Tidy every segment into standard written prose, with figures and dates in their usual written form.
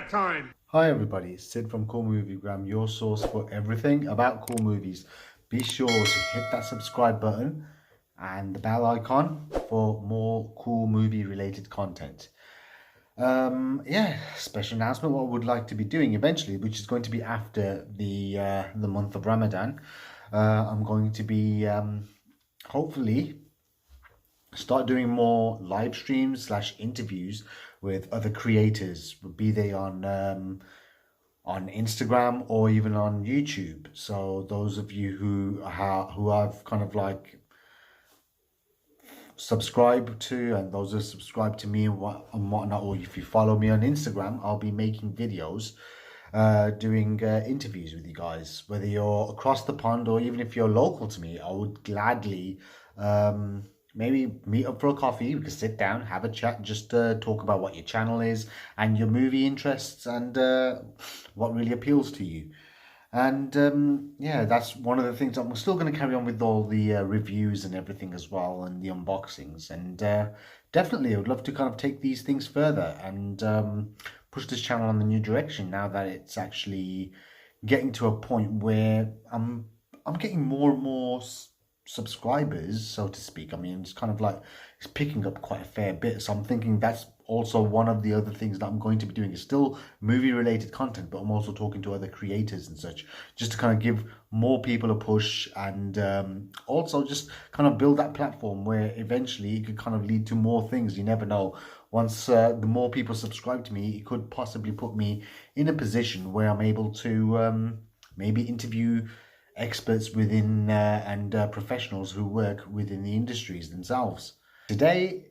that time. Hi everybody, it's Sid from Cool Moviegram, your source for everything about cool movies. Be sure to hit that subscribe button and the bell icon for more cool movie related content. Special announcement what I would like to be doing eventually, which is going to be after the month of Ramadan. I'm going to be hopefully start doing more live streams slash interviews with other creators, be they on Instagram or even on YouTube. So those of you who I've kind of like subscribed to, and those who subscribe to me and whatnot, or if you follow me on Instagram, I'll be making videos, doing interviews with you guys, whether you're across the pond or even if you're local to me. I would gladly maybe meet up for a coffee. We could sit down, have a chat, just talk about what your channel is and your movie interests and what really appeals to you. And yeah, that's one of the things I'm still going to carry on with, all the reviews and everything as well, and the unboxings. And definitely, I would love to kind of take these things further and push this channel in the new direction now that it's actually getting to a point where I'm getting more and more subscribers, so to speak. I mean, it's kind of like it's picking up quite a fair bit. So I'm thinking that's also one of the other things that I'm going to be doing is still movie related content, but I'm also talking to other creators and such, just to kind of give more people a push and also just kind of build that platform where eventually it could kind of lead to more things. You never know. Once the more people subscribe to me, it could possibly put me in a position where I'm able to maybe interview experts within and professionals who work within the industries themselves. Today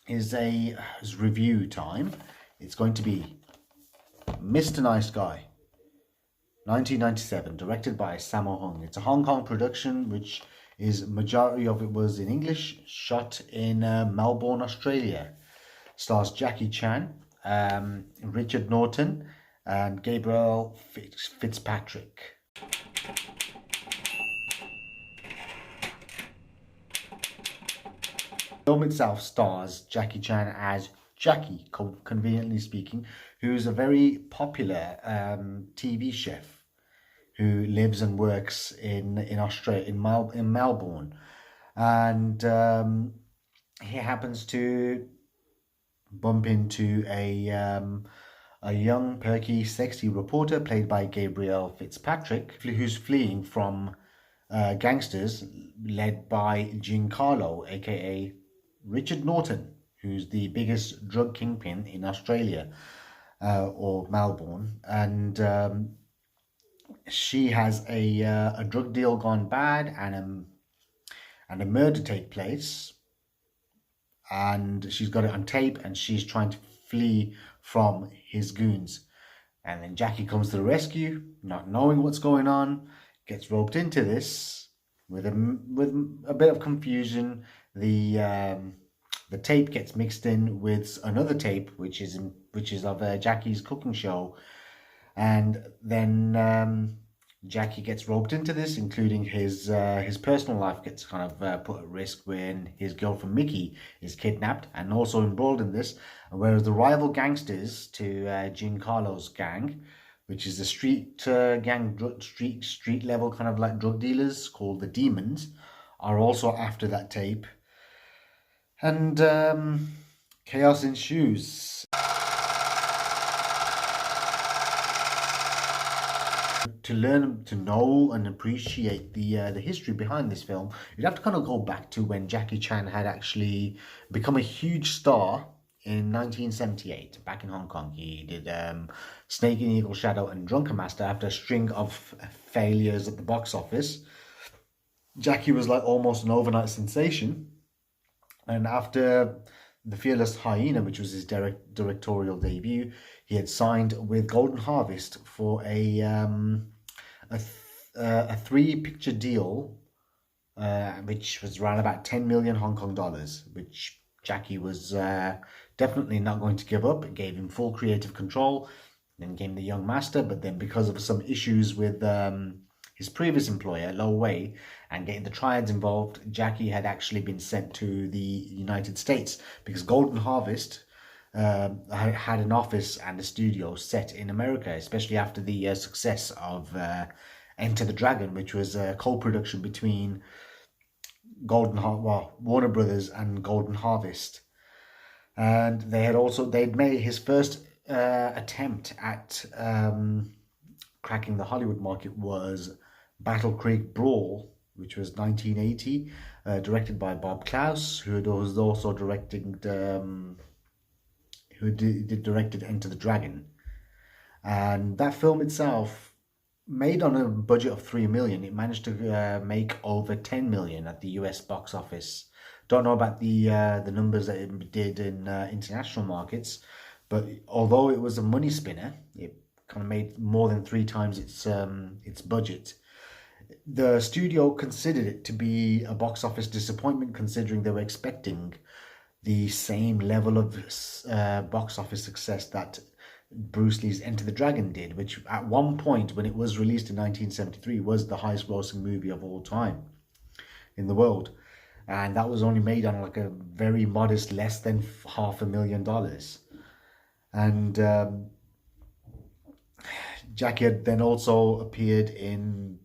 is review time. It's going to be Mr. Nice Guy, 1997, directed by Sammo Hung. It's a Hong Kong production, which is majority of it was in English, shot in Melbourne, Australia. Stars Jackie Chan, Richard Norton, and Gabriel Fitzpatrick. The film itself stars Jackie Chan as Jackie, conveniently speaking, who's a very popular TV chef who lives and works in Australia, in Melbourne, and he happens to bump into a young, perky, sexy reporter played by Gabriel Fitzpatrick, who's fleeing from gangsters led by Giancarlo, aka Richard Norton, who's the biggest drug kingpin in Australia or Melbourne, and she has a drug deal gone bad and a murder take place, and she's got it on tape, and she's trying to flee from his goons. And then Jackie comes to the rescue, not knowing what's going on, gets roped into this with a bit of confusion. The tape gets mixed in with another tape, which is of Jackie's cooking show, and then Jackie gets roped into this, including his personal life gets kind of put at risk when his girlfriend Mickey is kidnapped and also embroiled in this. Whereas the rival gangsters to Giancarlo's gang, which is the street gang, street level kind of like drug dealers called the Demons, are also after that tape, and chaos ensues. To learn to know and appreciate the history behind this film, you'd have to kind of go back to when Jackie Chan had actually become a huge star in 1978 back in Hong Kong. He did Snake and Eagle Shadow and Drunken Master. After a string of failures at the box office, Jackie was like almost an overnight sensation, and after The Fearless Hyena, which was his directorial debut, he had signed with Golden Harvest for a 3-picture deal, which was around about 10 million Hong Kong dollars, which Jackie was definitely not going to give up. It gave him full creative control. Then came The Young Master, but then because of some issues with his previous employer, Lo Wei, and getting the triads involved, Jackie had actually been sent to the United States because Golden Harvest had an office and a studio set in America, especially after the success of Enter the Dragon, which was a co-production between Warner Brothers and Golden Harvest. And they'd made his first attempt at cracking the Hollywood market was Battle Creek Brawl, which was 1980, directed by Bob Klaus, was also directed directed Enter the Dragon. And that film itself, made on a budget of 3 million, it managed to make over 10 million at the US box office. Don't know about the numbers that it did in international markets, but although it was a money spinner, it kind of made more than 3 times its budget. The studio considered it to be a box office disappointment, considering they were expecting the same level of box office success that Bruce Lee's Enter the Dragon did, which at one point when it was released in 1973 was the highest grossing movie of all time in the world. And that was only made on like a very modest, less than $500,000. And Jackie had then also appeared in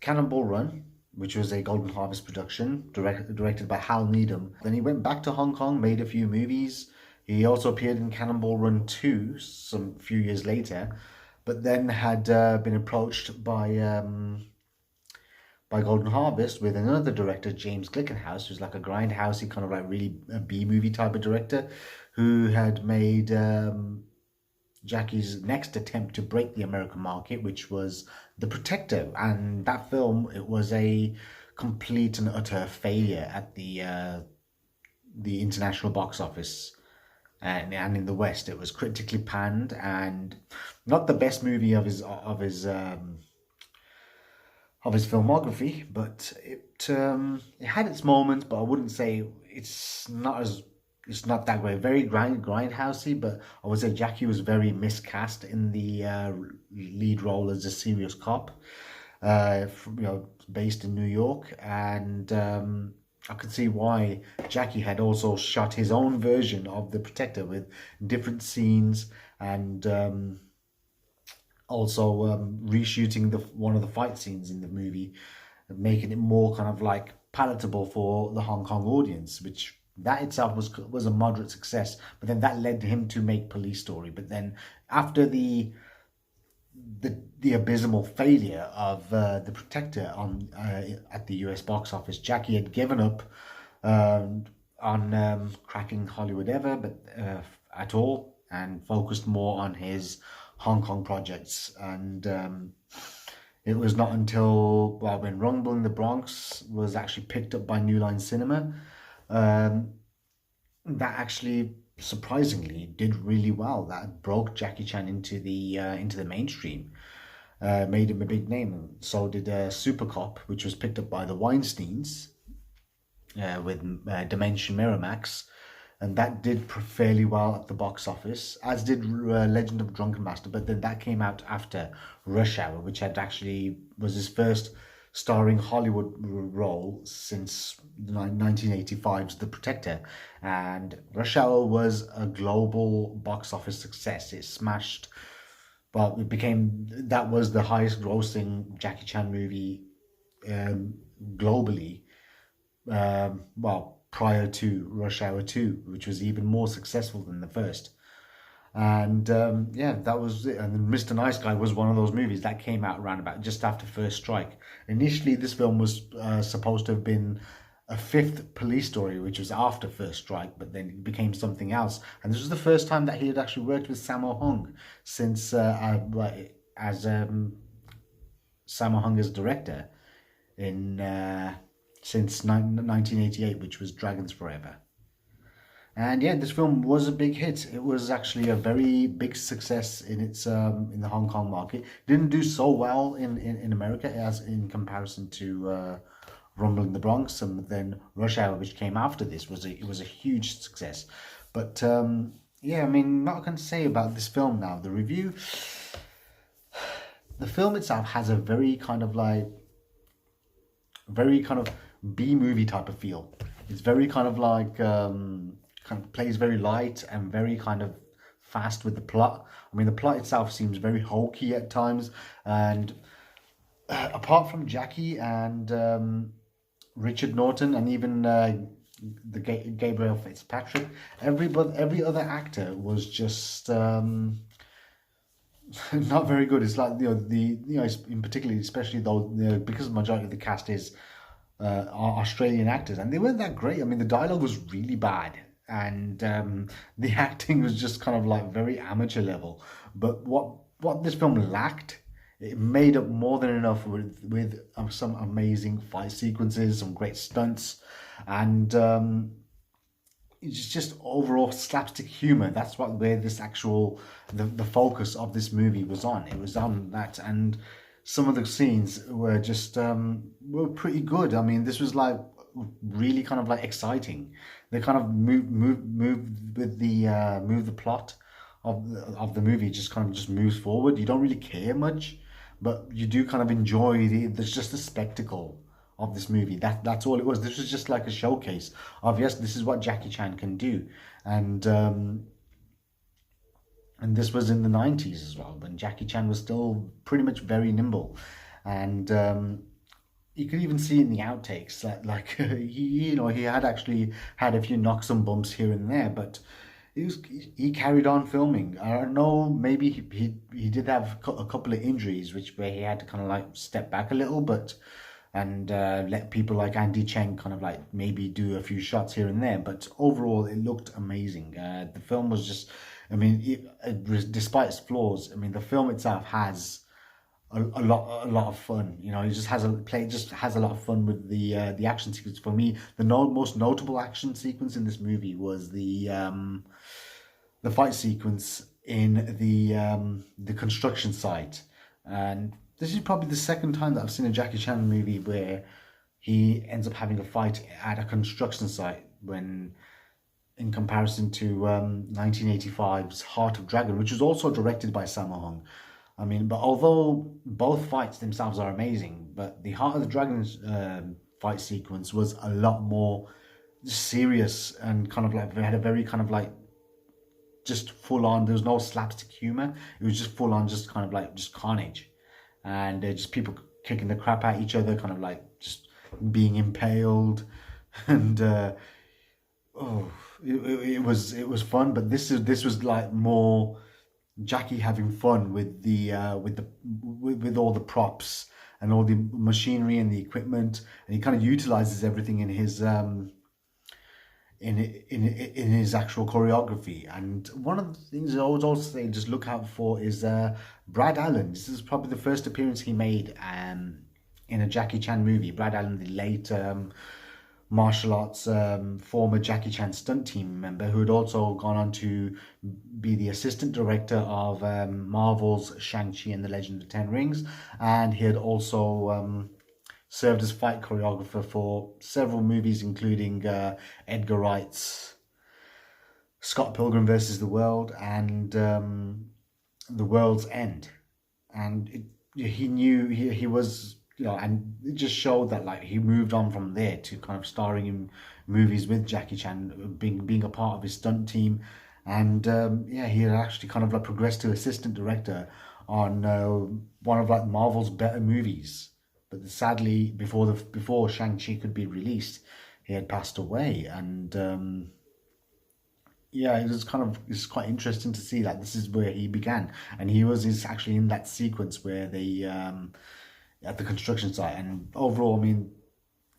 Cannonball Run, which was a Golden Harvest production, directed by Hal Needham. Then he went back to Hong Kong, made a few movies. He also appeared in Cannonball Run 2 some few years later, but then had been approached by Golden Harvest with another director, James Glickenhaus, who's like a grindhousey kind of like really a B-movie type of director, who had made Jackie's next attempt to break the American market, which was The Protector. And that film, it was a complete and utter failure at the international box office. And in the West, it was critically panned and not the best movie of his filmography, but it had its moments. But I wouldn't say it's not that great. Very grindhousey, but I would say Jackie was very miscast in the lead role as a serious cop, based in New York, and I could see why Jackie had also shot his own version of The Protector with different scenes and also reshooting one of the fight scenes in the movie, making it more kind of like palatable for the Hong Kong audience, which that itself was a moderate success. But then that led him to make Police Story. But then after the abysmal failure of The Protector at the US box office, Jackie had given up on cracking Hollywood at all, and focused more on his Hong Kong projects. And it was not until when Rumble in the Bronx was actually picked up by New Line Cinema, that actually surprisingly did really well. That broke Jackie Chan into the mainstream, made him a big name. And so did Super Cop, which was picked up by the Weinsteins with Dimension Miramax, and that did fairly well at the box office, as did Legend of Drunken Master. But then that came out after Rush Hour, which was his first starring Hollywood role since 1985's The Protector. And Rush Hour was a global box office success. It smashed, that was the highest grossing Jackie Chan movie globally, prior to Rush Hour 2, which was even more successful than the first. And that was it. And then Mr. Nice Guy was one of those movies that came out around about just after First Strike. Initially, this film was supposed to have been a fifth Police Story, which was after First Strike, but then it became something else. And this was the first time that he had actually worked with Sammo Hung since Sammo Hung as director since 1988, which was Dragons Forever. And yeah, this film was a big hit. It was actually a very big success in its in the Hong Kong market. It didn't do so well in America as in comparison to Rumble in the Bronx, and then Rush Hour, which came after this, was a huge success. But yeah, I mean, what I can say about this film now, the review. The film itself has a very kind of B-movie type of feel. It's very kind of like kind of plays very light and very kind of fast with the plot. I mean, the plot itself seems very hokey at times, and apart from Jackie and Richard Norton and even Gabriel Fitzpatrick, every other actor was just not very good. It's like in particularly, especially though because the majority of the cast is are Australian actors, and they weren't that great. I mean, the dialogue was really bad, and the acting was just kind of like very amateur level. But what this film lacked, it made up more than enough with some amazing fight sequences, some great stunts, and it's just overall slapstick humor. That's where this actual the focus of this movie was on. It was on that, and some of the scenes were just were pretty good. I mean, this was like really kind of like exciting. They kind of move with the move the plot of the movie. Just kind of just moves forward. You don't really care much, but you do kind of enjoy there's just the spectacle of this movie. That's all it was. This was just like a showcase of, yes, this is what Jackie Chan can do, and this was in the 90s as well, when Jackie Chan was still pretty much very nimble, and you could even see in the outtakes that like he had actually had a few knocks and bumps here and there, but he carried on filming. I don't know, maybe he did have a couple of injuries, where he had to kind of like step back a little, but and let people like Andy Cheng kind of like maybe do a few shots here and there. But overall, it looked amazing. The film was just, I mean, despite its flaws, I mean, the film itself has a lot of fun. You know, it just has a lot of fun with the action sequence. For me, the most notable action sequence in this movie was the fight sequence in the construction site. And this is probably the second time that I've seen a Jackie Chan movie where he ends up having a fight at a construction site, when in comparison to 1985's Heart of Dragon, which was also directed by Sammo Hung. I mean, but although both fights themselves are amazing, but the Heart of the Dragon's fight sequence was a lot more serious and kind of like, they had a very kind of like just full on. There was no slapstick humor. It was just full on, just kind of like just carnage, and just people kicking the crap at each other, kind of like just being impaled, and it was fun. But this was like more Jackie having fun with with all the props and all the machinery and the equipment, and he kind of utilizes everything in his in his actual choreography. And one of the things I would also say just look out for is Brad Allen. This is probably the first appearance he made in a Jackie Chan movie. Brad Allen, the late martial arts former Jackie Chan stunt team member, who had also gone on to be the assistant director of Marvel's Shang-Chi and the Legend of the Ten Rings, and he had also served as fight choreographer for several movies, including Edgar Wright's Scott Pilgrim versus the World and The World's End. And he was, you know, and it just showed that like he moved on from there to kind of starring in movies with Jackie Chan, being a part of his stunt team, and he had actually kind of like progressed to assistant director on one of like Marvel's better movies. But sadly, before Shang-Chi could be released, he had passed away, and it's quite interesting to see that this is where he began, and is actually in that sequence where they at the construction site. And overall, I mean,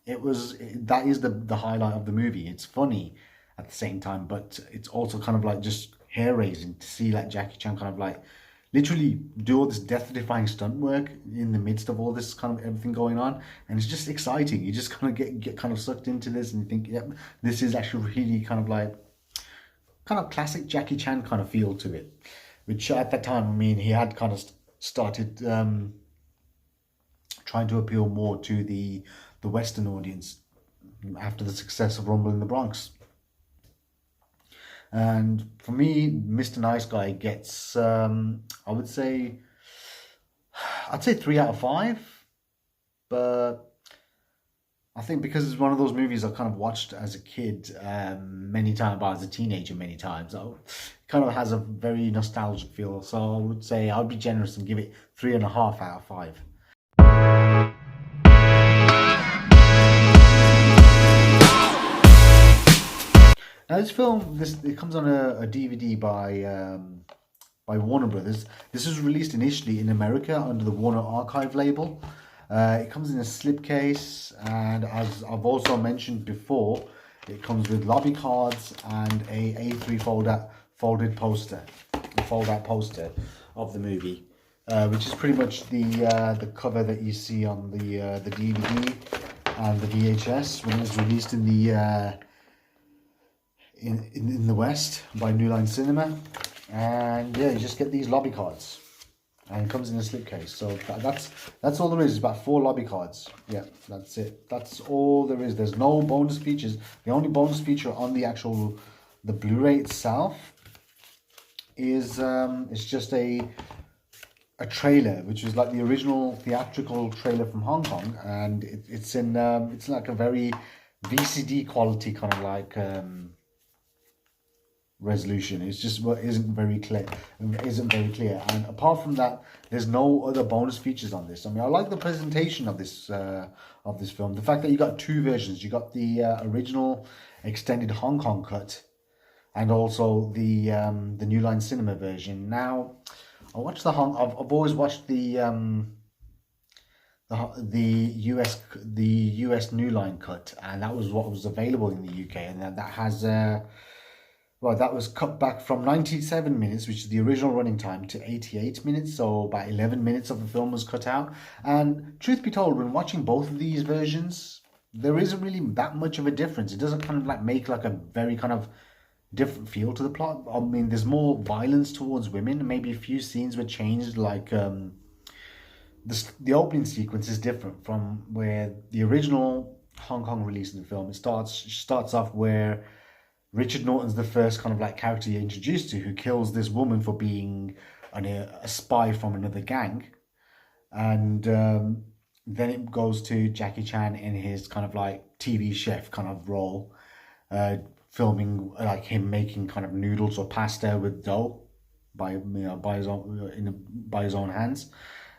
that is the highlight of the movie. It's funny at the same time, but it's also kind of like just hair raising to see like Jackie Chan kind of like literally do all this death-defying stunt work in the midst of all this kind of everything going on, and it's just exciting. You just kind of get kind of sucked into this, and you think, yep, this is actually really kind of classic Jackie Chan kind of feel to it, which at that time, I mean, he had kind of started trying to appeal more to the Western audience after the success of Rumble in the Bronx. And for me, Mr. Nice Guy gets, I'd say 3 out of 5. But I think because it's one of those movies I kind of watched as a kid many times, but as a teenager many times, it kind of has a very nostalgic feel. So I would say I'd be generous and give it 3.5 out of 5. Now this film, it comes on a DVD by Warner Brothers. This was released initially in America under the Warner Archive label. It comes in a slipcase, and as I've also mentioned before, it comes with lobby cards and a A3 folded poster, a fold-out poster of the movie, which is pretty much the cover that you see on the DVD and the VHS when it was released in the in the West by New Line Cinema. And yeah, you just get these lobby cards, and it comes in a slipcase. So that's all there is. It's about 4 lobby cards. Yeah, that's it. That's all there is. There's no bonus features. The only bonus feature on the Blu-ray itself is it's just a trailer, which is like the original theatrical trailer from Hong Kong, and it's like a very VCD quality kind of like resolution. It's just what isn't very clear. And apart from that, there's no other bonus features on this. I mean, I like the presentation of this film. The fact that you got 2 versions. You got the original extended Hong Kong cut, and also the New Line Cinema version. Now, I watched I've always watched the US New Line cut, and that was what was available in the UK, and that has well, that was cut back from 97 minutes, which is the original running time, to 88 minutes. So about 11 minutes of the film was cut out. And truth be told, when watching both of these versions, there isn't really that much of a difference. It doesn't kind of like make like a very kind of different feel to the plot. I mean, there's more violence towards women. Maybe a few scenes were changed, like the opening sequence is different from where the original Hong Kong release of the film. It starts off where Richard Norton's the first kind of like character you're introduced to, who kills this woman for being a spy from another gang. And then it goes to Jackie Chan in his kind of like TV chef kind of role, filming like him making kind of noodles or pasta with dough by his own hands.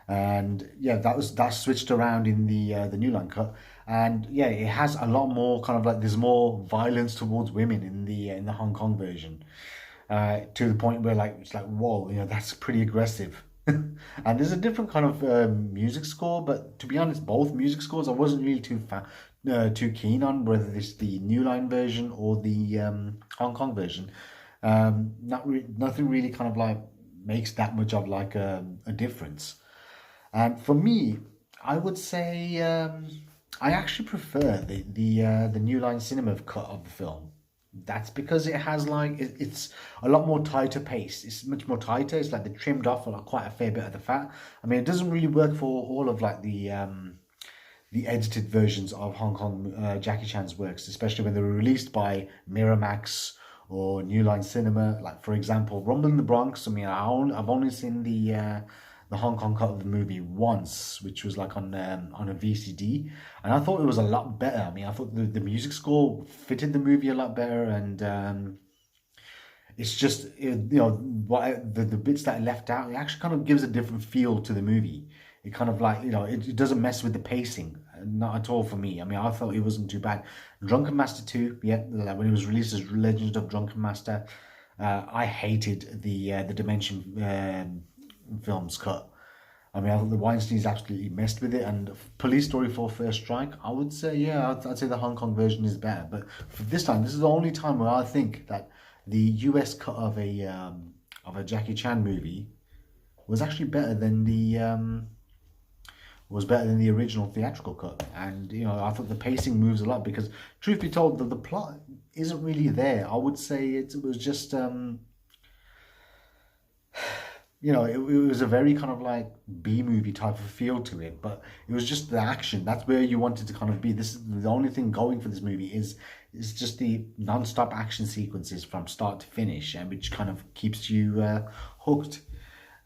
And yeah, that switched around in the New Line cut, and yeah, it has a lot more kind of like, there's more violence towards women in the Hong Kong version, to the point where like it's like, whoa, that's pretty aggressive. And there's a different kind of music score, but to be honest, both music scores I wasn't really too keen on, whether it's the New Line version or the Hong Kong version. Nothing really kind of like makes that much of like a difference. And for me, I would say I actually prefer the New Line Cinema cut of the film. That's because it has like it's a lot more tighter pace. It's much more tighter. It's like they trimmed off like quite a fair bit of the fat. I mean, it doesn't really work for all of like the edited versions of Hong Kong Jackie Chan's works, especially when they were released by Miramax or New Line Cinema. Like for example, Rumble in the Bronx. I mean, I've only seen the Hong Kong cut of the movie once, which was like on a VCD, and I thought it was a lot better. I mean, I thought the music score fitted the movie a lot better, and it's just what the bits that are left out, it actually kind of gives a different feel to the movie. It kind of like it doesn't mess with the pacing, not at all for me. I mean, I thought it wasn't too bad. Drunken Master 2, yeah, like when it was released as Legend of Drunken Master, I hated the Dimension film's cut. I mean, I thought the Weinsteins absolutely messed with it. And Police Story 4 First Strike, I would say, yeah, I'd say the Hong Kong version is better. But for this time, this is the only time where I think that the US cut of a Jackie Chan movie was actually better than the original theatrical cut. And I thought the pacing moves a lot, because truth be told, the plot isn't really there. I would say it was just it was a very kind of like B-movie type of feel to it, but it was just the action. That's where you wanted to kind of be. This is the only thing going for this movie is just the non-stop action sequences from start to finish, and which kind of keeps you hooked.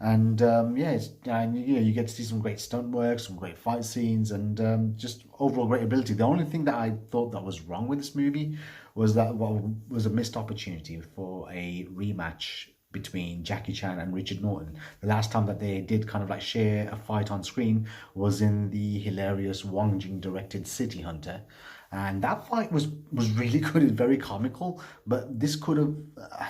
And yeah, and you get to see some great stunt work, some great fight scenes, and just overall great ability. The only thing that I thought that was wrong with this movie was that was a missed opportunity for a rematch between Jackie Chan and Richard Norton. The last time that they did kind of like share a fight on screen was in the hilarious Wong Jing directed City Hunter. And that fight was really good. It's very comical, but this could have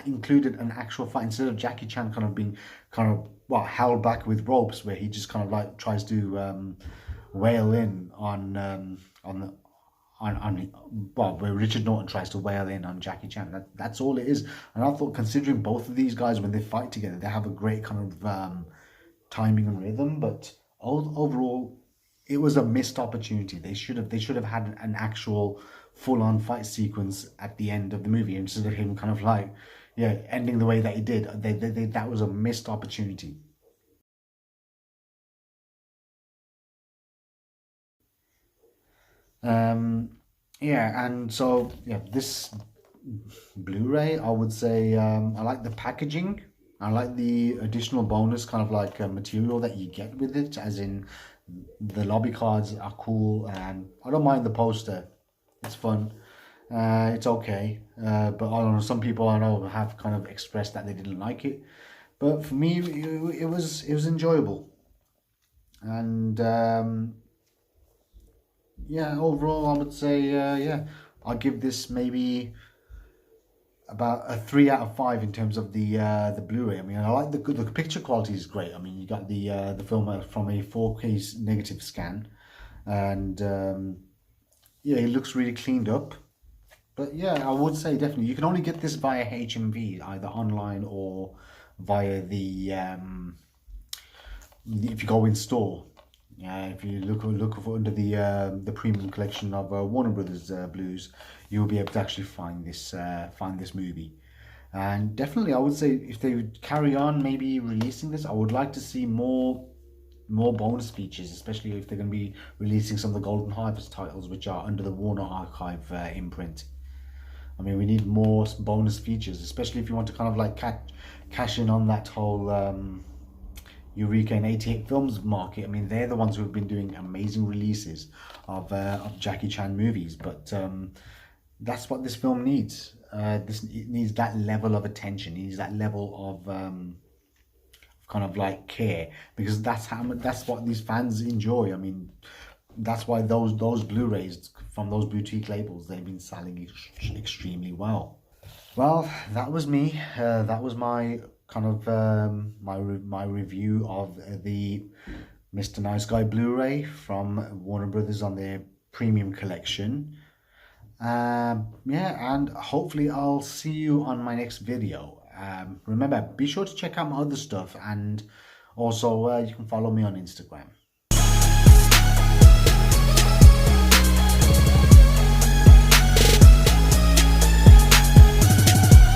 included an actual fight instead of Jackie Chan kind of being kind of held back with ropes, where he just kind of like tries to wail in on the where Richard Norton tries to wail in on Jackie Chan. That's all it is. And I thought, considering both of these guys, when they fight together, they have a great kind of timing and rhythm. But overall, it was a missed opportunity. They should have had an actual full on fight sequence at the end of the movie instead of him kind of like ending the way that he did. That was a missed opportunity. Um, yeah, and so yeah, this Blu-ray, I would say I like the packaging. I like the additional bonus kind of like material that you get with it, as in the lobby cards are cool, and I don't mind the poster. It's fun. It's okay, but I don't know. Some people I know have kind of expressed that they didn't like it, but for me, it was enjoyable, and yeah, overall, I would say yeah, I'll give this maybe about a 3 out of 5 in terms of the Blu-ray. I mean, I like the picture quality is great. I mean, you got the film from a 4K negative scan, and yeah, it looks really cleaned up. But yeah, I would say definitely you can only get this via HMV, either online or via if you go in store. Yeah, if you look for under the premium collection of Warner Brothers Blues, you'll be able to actually find this movie. And definitely, I would say if they would carry on maybe releasing this, I would like to see more bonus features, especially if they're going to be releasing some of the Golden Harvest titles, which are under the Warner Archive imprint. I mean, we need more bonus features, especially if you want to kind of like cash in on that whole Eureka and 88 Films market. I mean, they're the ones who have been doing amazing releases of Jackie Chan movies, but that's what this film needs. It needs that level of attention. It needs that level of kind of like care, because that's what these fans enjoy. I mean, that's why those Blu-rays from those boutique labels, they've been selling extremely well. Well, that was me. That was my kind of my review of the Mr. Nice Guy Blu-ray from Warner Brothers on their premium collection. Yeah, and hopefully I'll see you on my next video. Remember, be sure to check out my other stuff, and also you can follow me on Instagram.